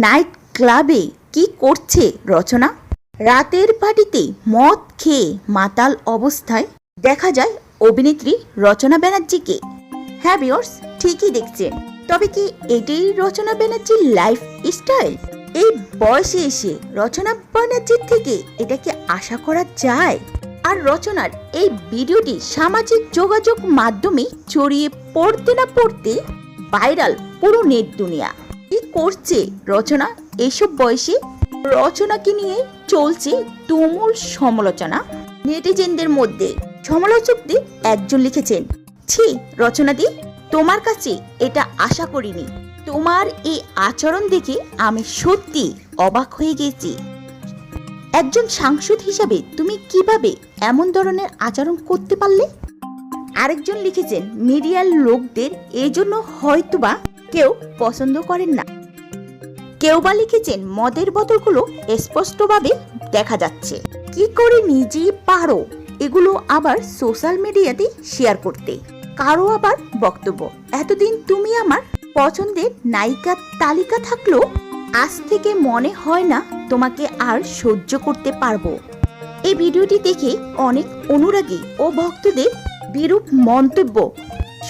Night ক্লাবে কি করছে রচনা? রাতের পার্টিতে মদ খেয়ে মাতাল অবস্থায় দেখা যায় অভিনেত্রী রচনা ব্যানার্জিকে। হ্যাঁ ভিউয়ার্স, ঠিকই দেখছেন। তবে কি এটাই রচনা ব্যানার্জির লাইফ স্টাইল? এই বয়সে এসে রচনা ব্যানার্জির থেকে এটা কি আশা করা যায়? আর রচনার এই ভিডিওটি সামাজিক যোগাযোগ মাধ্যমে ছড়িয়ে পড়তে না পড়তে ভাইরাল পুরো নেট দুনিয়া। কি করছে রচনা এসব বয়সে? রচনাকে নিয়ে চলছে তুমুল সমালোচনা নেটিজেনদের মধ্যে। সমালোচকদের একজন লিখেছেন, ছি রচনাদি, তোমার কাছে এটা আশা করিনি। তোমার এই আচরণ দেখে আমি সত্যি অবাক হয়ে গেছি। একজন সাংসদ হিসাবে তুমি কিভাবে এমন ধরনের আচরণ করতে পারলে? আরেকজন লিখেছেন, মিডিয়ার লোকদের এই জন্য হয়তোবা কেউ পছন্দ করেন না। কেউ বা লিখেছেন, মদের বোতলগুলো স্পষ্টভাবে দেখা যাচ্ছে। কি করে নিজেই পারো এগুলো আবার সোশ্যাল মিডিয়াতে শেয়ার করতে? কারো আবার বক্তব্য, এতদিন তুমি আমার পছন্দের নায়িকার তালিকা থাকলেও আজ থেকে মনে হয় না তোমাকে আর সহ্য করতে পারবো। এই ভিডিওটি দেখে অনেক অনুরাগী ও ভক্তদের বিরূপ মন্তব্য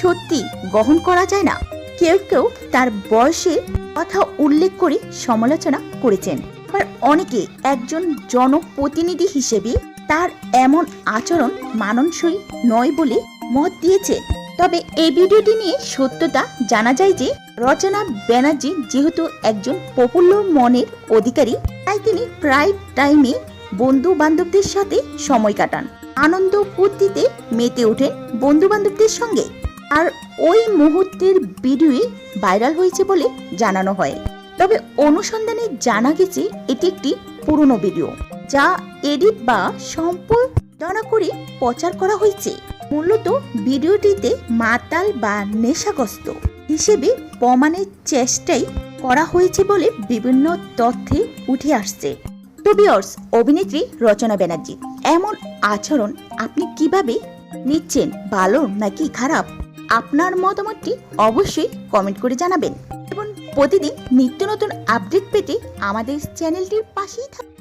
সত্যি গ্রহণ করা যায় না। কেউ কেউ তার বয়সের কথা উল্লেখ করে সমালোচনা করেছেন, আবার অনেকে একজন জনপ্রতিনিধি হিসেবে তার এমন আচরণ মানানসই নয় বলে মত দিয়েছে। তবে এই ভিডিওটি নিয়ে সত্যতা জানা যায় যে রচনা ব্যানার্জি যেহেতু একজন পপুলার মনের অধিকারী, তাই তিনি প্রায় টাইমে বন্ধু বান্ধবদের সাথে সময় কাটান, আনন্দ ফুর্তিতে মেতে ওঠেন বন্ধু বান্ধবদের সঙ্গে। আর ওই মুহূর্তের ভিডিও ভাইরাল হয়েছে বলে জানানো হয়। তবে অনুসন্ধানে জানা গেছে এটি একটি পুরনো ভিডিও, যা এডিট বা সম্পাদনা করে প্রচার করা হয়েছে। মূলত ভিডিওটিতে মাতাল বা নেশাগ্রস্ত হিসেবে প্রমাণের চেষ্টাই করা হয়েছে বলে বিভিন্ন তথ্যে উঠে আসছে। তো ভিউয়ার্স, অভিনেত্রী রচনা ব্যানার্জি এমন আচরণ আপনি কিভাবে নিচ্ছেন, ভালো নাকি খারাপ? আপনার মতামতটি অবশ্যই কমেন্ট করে জানাবেন এবং প্রতিদিন নিত্য নতুন আপডেট পেতে আমাদের চ্যানেলটির পাশেই থাকুন।